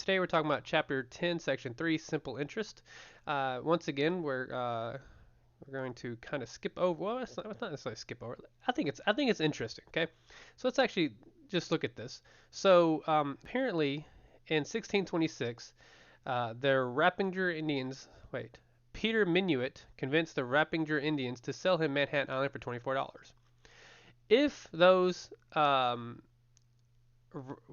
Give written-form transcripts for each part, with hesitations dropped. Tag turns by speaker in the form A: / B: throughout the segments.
A: Today we're talking about Chapter 10, Section 3, Simple Interest. Once again, we're going to kind of skip over. Well, it's not necessarily skip over. I think it's interesting. Okay, so let's actually just look at this. So apparently, in 1626, the Rappinger Indians. Wait, Peter Minuit convinced the Rappinger Indians to sell him Manhattan Island for $24. If those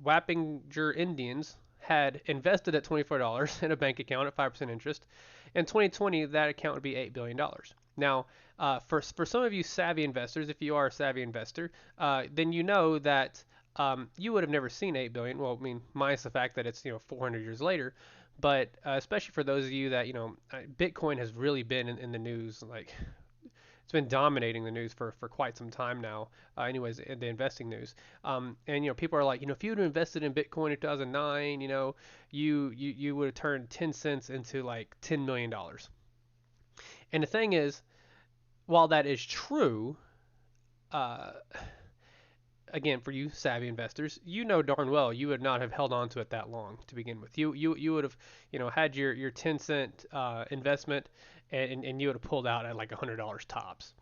A: Wappinger Indians had invested at $24 in a bank account at 5% interest, in 2020 that account would be $8 billion. Now, for some of you savvy investors, if you are a savvy investor, then you know that you would have never seen 8 billion. Well, I mean, minus the fact that it's 400 years later. But especially for those of you that Bitcoin has really been in the news, like it's been dominating the news for quite some time now. Anyways, the investing news, and people are like, if you'd invested in Bitcoin in 2009, you would have turned 10 cents into like $10 million. And the thing is, while that is true, uh, again, for you savvy investors, you know darn well you would not have held on to it that long to begin with. You would have had your 10 cent investment, and you would have pulled out at like $100 tops.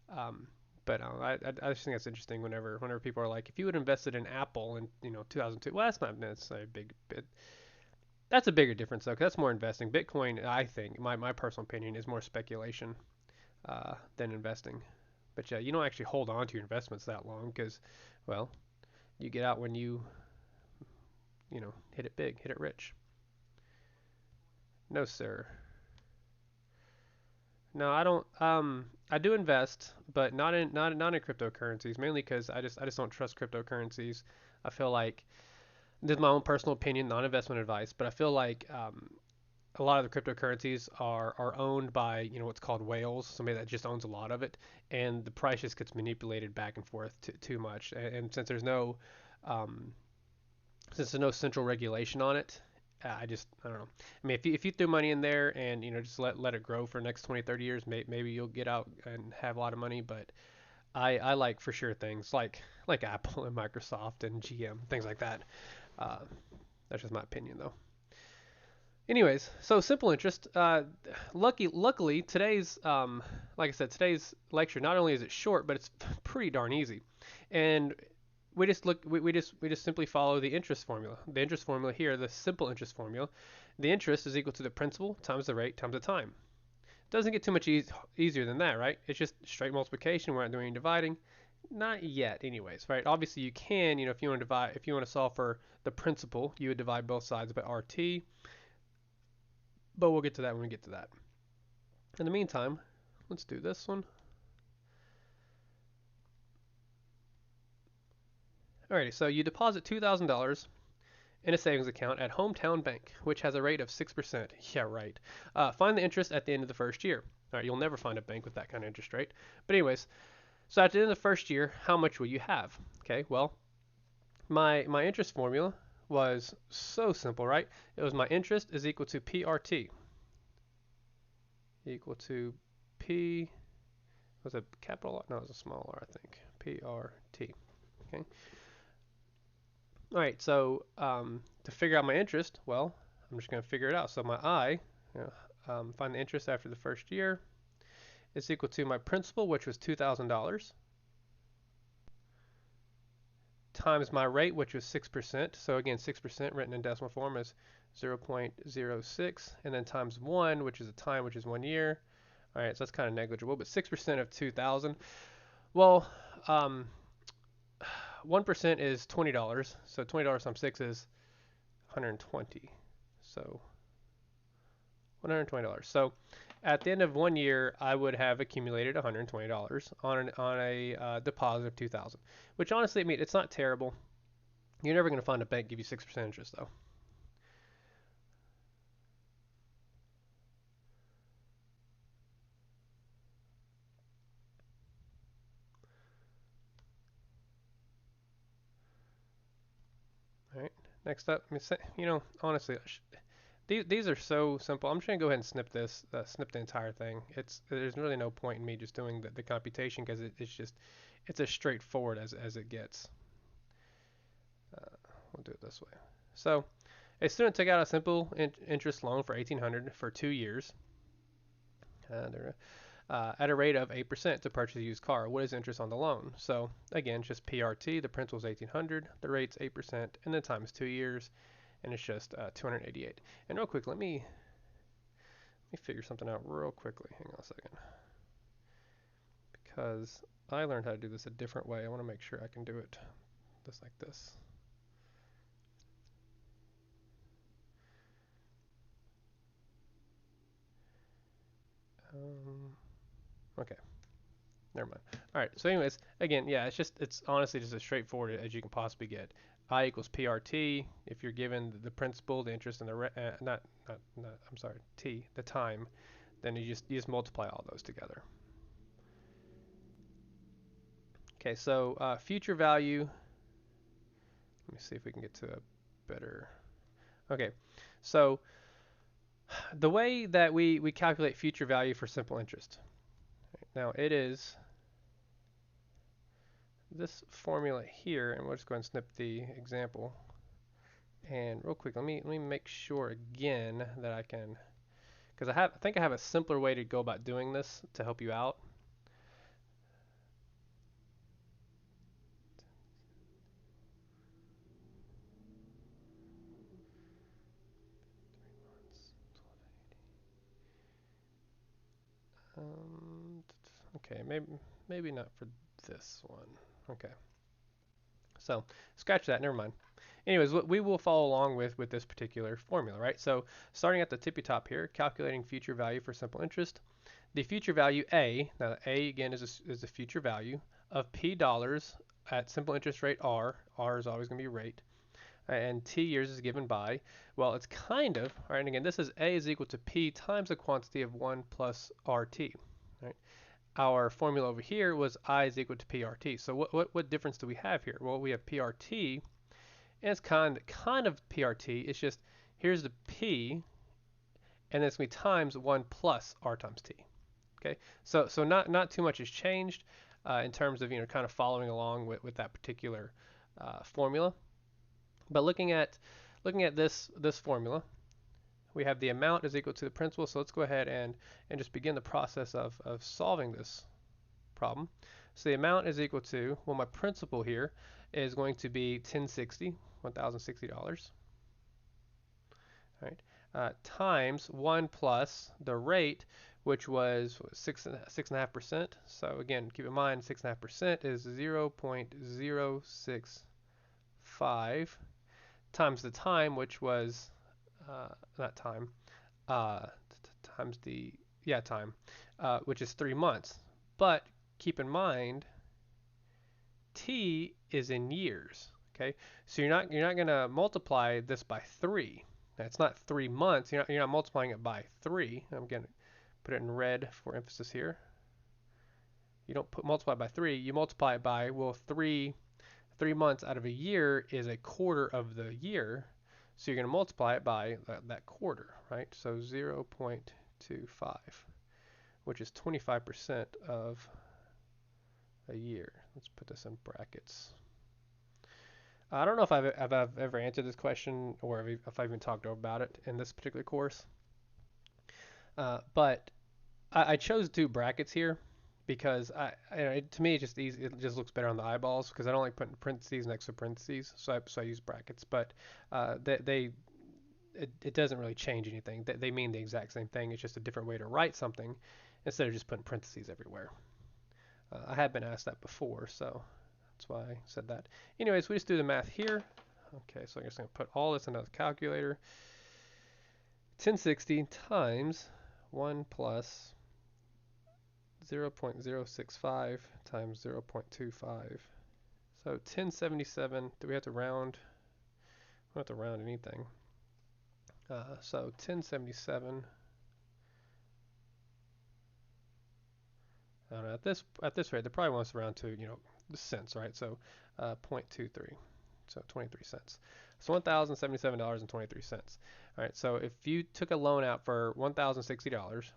A: Um, but I just think that's interesting whenever people are like, if you had invested in Apple in 2002, well, that's not necessarily a big bit. That's a bigger difference though, 'cause that's more investing. Bitcoin, I think, my personal opinion, is more speculation than investing. But yeah, you don't actually hold on to your investments that long because, well, you get out when you hit it big, hit it rich. No, sir. No, I don't. I do invest, but not in cryptocurrencies. Mainly because I just don't trust cryptocurrencies. I feel like this is my own personal opinion, not investment advice, but I feel like a lot of the cryptocurrencies are owned by what's called whales, somebody that just owns a lot of it, and the price just gets manipulated back and forth too much. And um, since there's no central regulation on it, I don't know. I mean, if you threw money in there and just let it grow for the next 20, 30 years, maybe you'll get out and have a lot of money. But I like for sure things like Apple and Microsoft and GM, things like that. Uh, that's just my opinion though. Anyways, so simple interest. Luckily, like I said, today's lecture, not only is it short, but it's pretty darn easy, and we just simply follow the interest formula. The interest formula here, the simple interest formula, the interest is equal to the principal times the rate times the time. Doesn't get too much easier than that, right? It's just straight multiplication. We're not doing any dividing. Not yet, anyways, right? Obviously, you can, if you want to solve for the principal, you would divide both sides by RT, but we'll get to that when we get to that. In the meantime, let's do this one. Alrighty, so you deposit $2,000 in a savings account at Hometown Bank, which has a rate of 6%. Yeah, right. Find the interest at the end of the first year. All right, you'll never find a bank with that kind of interest rate. But anyways, so at the end of the first year, how much will you have? Okay, well, my interest formula was so simple, right? It was my interest is equal to PRT, equal to P, was it capital R? No, it was a small r, I think. PRT. Okay. All right, so to figure out my interest, well, I'm just going to figure it out. So my I, find the interest after the first year, is equal to my principal, which was $2,000, times my rate, which was 6%. So again, 6% written in decimal form is 0.06, and then times 1, which is a time, which is 1 year. All right, so that's kind of negligible, but 6% of 2,000. Well, 1% is $20, so $20 times 6 is 120. So $120. So at the end of 1 year, I would have accumulated $120 on a deposit of 2,000. Which honestly, I mean, it's not terrible. You're never going to find a bank give you 6% interest though. All right. Next up, honestly, these are so simple. I'm just gonna go ahead and snip the entire thing. There's really no point in me just doing the computation because it's as straightforward as it gets. We'll do it this way. So A student took out a simple interest loan for 1,800 for 2 years at a rate of 8% to purchase a used car. What is interest on the loan? So again, just PRT. The principal is 1,800, the rate's 8%, and the time is 2 years, and it's just 288. And real quick, let me figure something out real quickly. Hang on a second, because I learned how to do this a different way. I want to make sure I can do it just like this. Okay, never mind. All right. So, anyways, again, yeah, it's honestly just as straightforward as you can possibly get. I equals PRT. If you're given the principal, the interest, and the I'm sorry, T, the time, then you just multiply all those together. Okay. So future value. Let me see if we can get to a better. Okay. So the way that we calculate future value for simple interest. Now it is this formula here, and we'll just go ahead and snip the example. And real quick, let me make sure again that I can, because I think I have a simpler way to go about doing this to help you out. Okay, maybe not for this one. Okay, so scratch that. Never mind. Anyways, we will follow along with this particular formula, right? So starting at the tippy top here, calculating future value for simple interest. The future value A, now A again is the future value of P dollars at simple interest rate R. R is always going to be rate. And T years is given by, well, it's kind of, all right, and again, this is A is equal to P times the quantity of 1 plus RT. Right? Our formula over here was I is equal to PRT. So what difference do we have here? Well, we have PRT, and it's kind of PRT. It's just here's the P, and then it's going to be times 1 plus R times T. Okay, so not too much has changed in terms of kind of following along with that particular formula. But looking at this formula, we have the amount is equal to the principal. So let's go ahead and just begin the process of solving this problem. So the amount is equal to, well, my principal here is going to be $1,060, right? Times 1 plus the rate, which was 6.5%. So again, keep in mind 6.5% is 0.065 times the time, which was not time, times the time, which is 3 months. But keep in mind, T is in years. Okay, so you're not going to multiply this by 3. It's not 3 months. You're not multiplying it by 3. I'm going to put it in red for emphasis here. You don't multiply by 3. You multiply it by, well, 3 months out of a year is a quarter of the year. So you're going to multiply it by that quarter, right? So 0.25, which is 25% of a year. Let's put this in brackets. I don't know if I've ever answered this question or if I've even talked about it in this particular course. But I chose two brackets here because to me, it's just easy. It just looks better on the eyeballs because I don't like putting parentheses next to parentheses. So I use brackets. But it doesn't really change anything. They mean the exact same thing. It's just a different way to write something instead of just putting parentheses everywhere. I have been asked that before, so that's why I said that. Anyways, we just do the math here. Okay, so I'm just going to put all this into the calculator. 1060 times 1 plus 0.065 times 0.25. So 1077, do we have to round? We don't have to round anything. So 1077. I don't know, at this rate, they probably want us around to the cents, right? So 0.23, so 23 cents. So $1,077.23. All right. So if you took a loan out for $1,060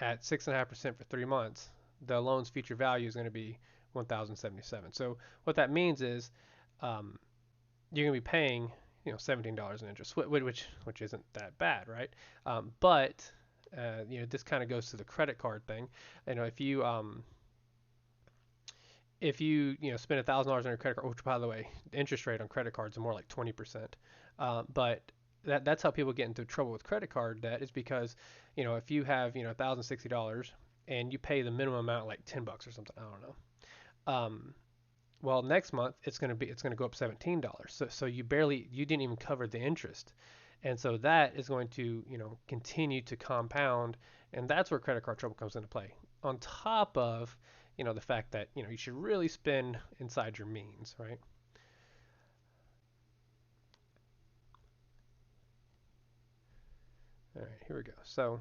A: at 6.5% for 3 months, the loan's future value is going to be $1,077. So what that means is you're going to be paying, $17 in interest, which isn't that bad, right? But this kind of goes to the credit card thing. If you spend $1,000 on your credit card, which by the way, the interest rate on credit cards are more like 20%. But that's how people get into trouble with credit card debt is because, if you have, $1,060 and you pay the minimum amount like $10 or something, I don't know. Well, next month it's gonna go up $17. So you didn't even cover the interest, and so that is going to continue to compound, and that's where credit card trouble comes into play. On top of the fact that you should really spend inside your means, right? All right, here we go. So,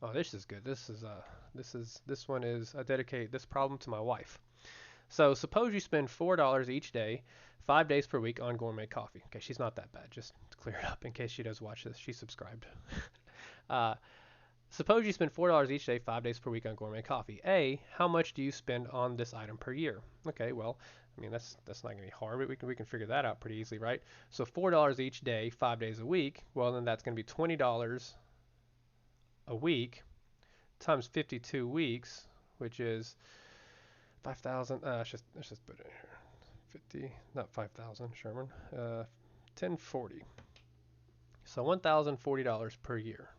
A: oh, this is good. This one is I dedicate this problem to my wife. So suppose you spend $4 each day, 5 days per week on gourmet coffee. Okay, she's not that bad. Just to clear it up in case she does watch this. She's subscribed. uh, Suppose you spend $4 each day, 5 days per week on gourmet coffee. A, how much do you spend on this item per year? Okay, well, I mean that's not gonna be hard, but we can figure that out pretty easily, right? So $4 each day, 5 days a week. Well, then that's gonna be $20 a week times 52 weeks, which is 5,000. Let's just put it in here. 50, not 5,000, Sherman. 1040. So $1,040 per year.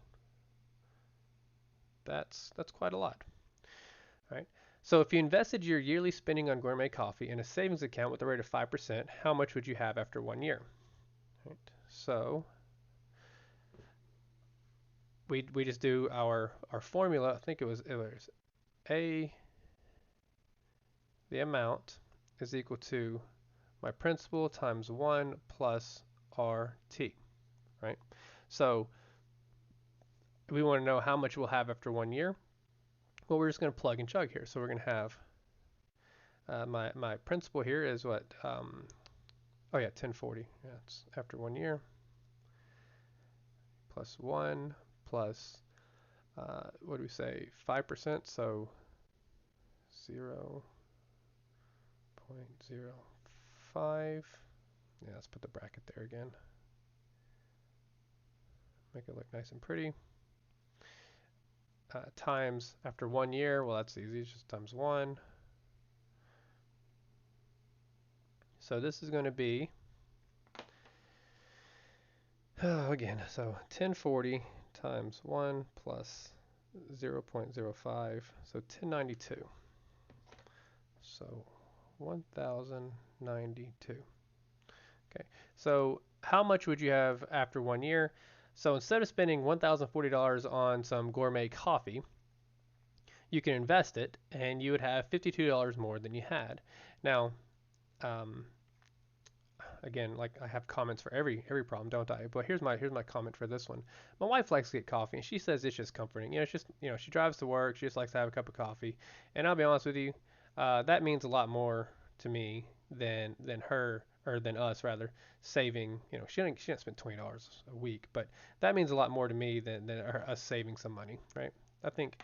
A: That's quite a lot, right? So if you invested your yearly spending on gourmet coffee in a savings account with a rate of 5%, how much would you have after 1 year? Right? So we just do our formula. I think it was a the amount is equal to my principal times 1 plus RT, right? So we want to know how much we'll have after 1 year. Well, we're just going to plug and chug here. So we're going to have my principal here is what? Oh yeah, 1040. Yeah, it's after 1 year plus 1 plus what do we say? 5%. So 0.05. Yeah, let's put the bracket there again. Make it look nice and pretty. Times after 1 year. Well, that's easy. It's just times 1. So this is going to be, again, so 1040 times 1 plus 0.05, so 1092. So 1092. Okay, so how much would you have after 1 year? So instead of spending $1,040 on some gourmet coffee, you can invest it and you would have $52 more than you had. Now, um, again, like I have comments for every problem, don't I? But here's my comment for this one. My wife likes to get coffee, and she says it's just comforting. It's just she drives to work, she just likes to have a cup of coffee, and I'll be honest with you, that means a lot more to me than her or than us rather saving. She doesn't spend $20 a week, but that means a lot more to me than us saving some money, right? I think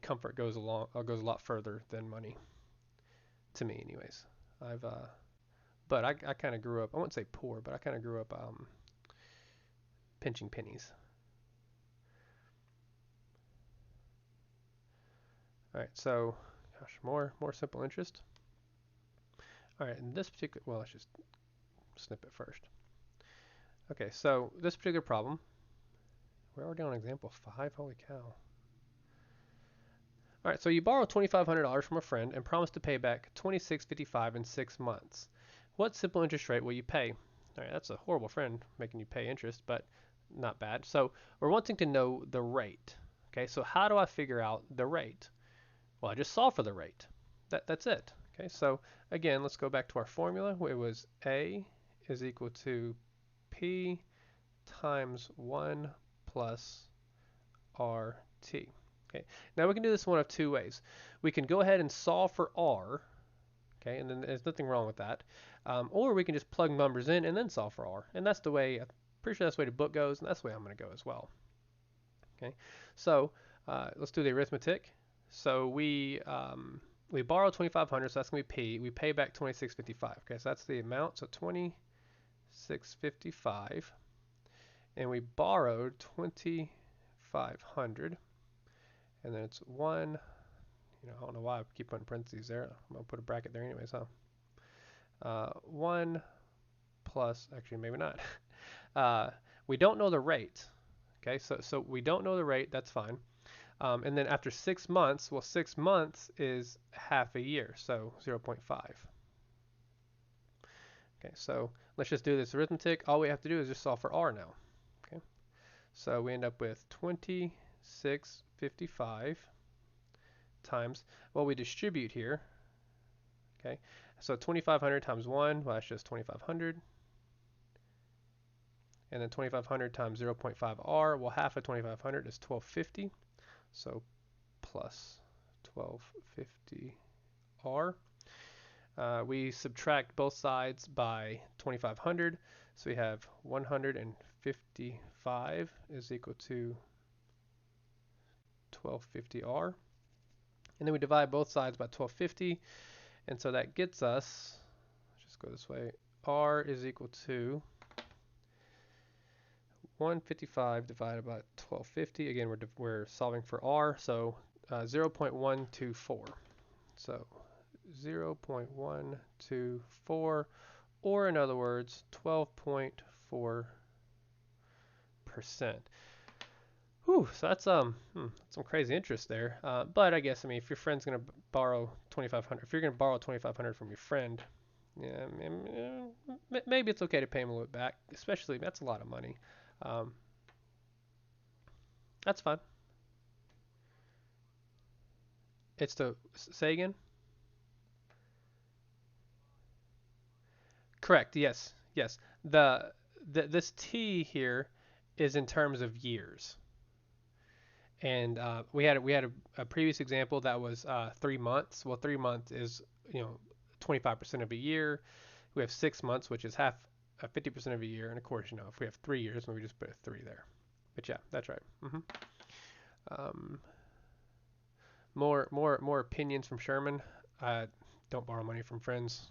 A: comfort goes a lot further than money to me, anyways. I've but I kind of grew up, I wouldn't say poor, but I kind of grew up pinching pennies. All right, so, gosh, more simple interest. All right, in this particular, well, let's just snip it first. Okay, so this particular problem, we're already on example 5, holy cow. All right, so you borrow $2,500 from a friend and promise to pay back $26.55 in 6 months. What simple interest rate will you pay? All right, that's a horrible friend making you pay interest, but not bad. So we're wanting to know the rate. Okay, so how do I figure out the rate? Well, I just solve for the rate. That's it. Okay, so again, let's go back to our formula. It was A is equal to P times 1 plus RT. Okay, now we can do this one of two ways. We can go ahead and solve for R, okay, and then there's nothing wrong with that. Or we can just plug numbers in and then solve for R. And that's the way, I'm pretty sure that's the way the book goes, and that's the way I'm going to go as well. Okay, so let's do the arithmetic. So we borrow 2,500, so that's gonna be P. We pay back 2,655. Okay, so that's the amount. So 2,655, and we borrowed 2,500, and then it's one. I don't know why I keep putting parentheses there. I'm gonna put a bracket there anyways, huh? 1 plus, actually maybe not. We don't know the rate. Okay, so we don't know the rate. That's fine. And then after 6 months, well, 6 months is half a year, so 0.5. Okay, so let's just do this arithmetic. All we have to do is just solve for r now. Okay, so we end up with 2655 times, well, we distribute here. Okay, so 2,500 times 1, well, that's just 2,500. And then 2,500 times 0.5r, well, half of 2,500 is 1,250. So plus 1,250r. We subtract both sides by 2,500. So we have 155 is equal to 1,250r. And then we divide both sides by 1,250. And so that gets us, let's just go this way, r is equal to 155 divided by 1,250. Again, we're solving for r, so 0.124. So 0.124, or in other words, 12.4%. Whew, so that's some crazy interest there. But I guess, I mean, if your friend's going to borrow 2,500, if you're going to borrow 2,500 from your friend, yeah, maybe it's okay to pay him a little bit back. Especially, that's a lot of money. Um, that's fine. It's the, say again? Correct. Yes. Yes. This T here is in terms of years. And we had a previous example that was 3 months. Well, 3 months is 25% of a year. We have 6 months, which is half 50% of a year. And of course, if we have 3 years, then we just put a 3 there. But yeah, that's right. Um, more opinions from Sherman. Don't borrow money from friends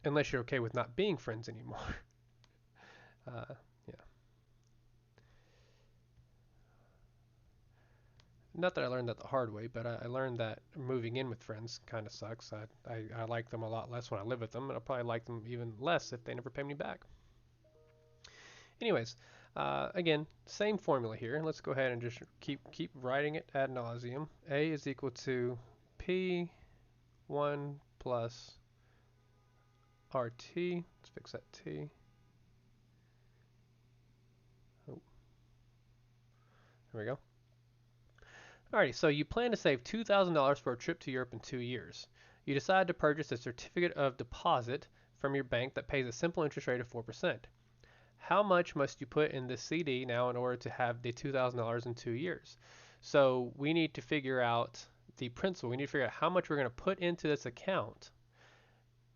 A: unless you're okay with not being friends anymore. Yeah. Not that I learned that the hard way, but I learned that moving in with friends kind of sucks. I like them a lot less when I live with them, and I'll probably like them even less if they never pay me back. Anyways, again, same formula here. Let's go ahead and just keep writing it ad nauseum. A is equal to P1 plus RT. Let's fix that T. Oh, there we go. Alrighty, so you plan to save $2,000 for a trip to Europe in 2 years. You decide to purchase a certificate of deposit from your bank that pays a simple interest rate of 4%. How much must you put in this CD now in order to have the $2,000 in 2 years? So we need to figure out the principal. We need to figure out how much we're going to put into this account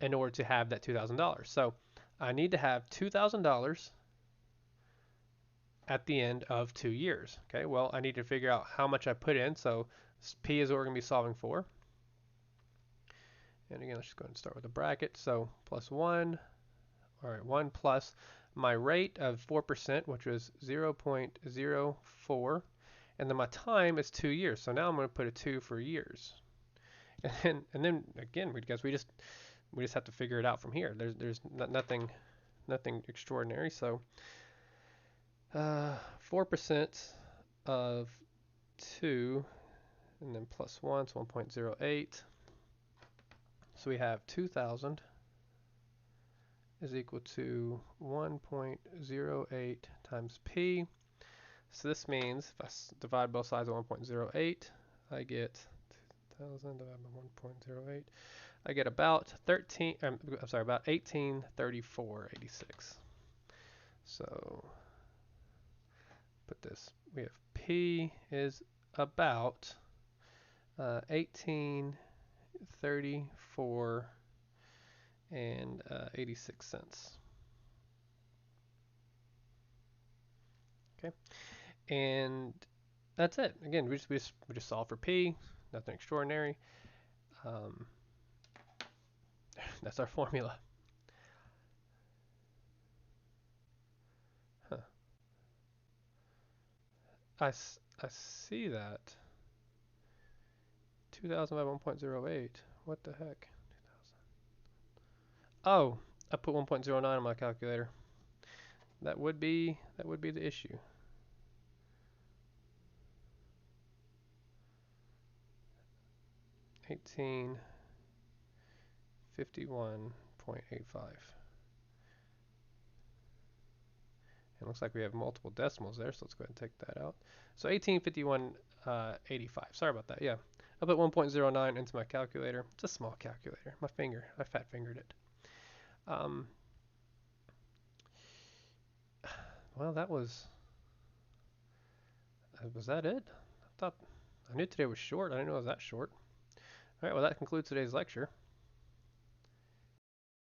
A: in order to have that $2,000. So I need to have $2,000 at the end of 2 years. Okay, well, I need to figure out how much I put in. So P is what we're going to be solving for. And again, let's just go ahead and start with a bracket. So plus 1, all right, 1 plus my rate of 4%, which was 0.04. And then my time is 2 years. So now I'm going to put a 2 for years. And then again, we just have to figure it out from here. There's nothing extraordinary. So 4% of 2, and then plus 1, so 1.08. So we have 2,000 is equal to 1.08 times P. So this means if I divide both sides of 1.08, I get 2,000 divided by 1.08. I get about about 1834.86. So put this. We have P is about 1834 and 86 cents. Okay, and That's it. Again, we just solve for p, nothing extraordinary. Um, that's our formula. Huh. I see that. 2000 by 1.08. What the heck? Oh, I put 1.09 on my calculator. That would be the issue. 1851.85. It looks like we have multiple decimals there, so let's go ahead and take that out. So 1851.85. Sorry about that. Yeah, I put 1.09 into my calculator. It's a small calculator. I fat fingered it. Um, well, was that it? I knew today was short. I didn't know it was that short. All right, well, that concludes today's lecture.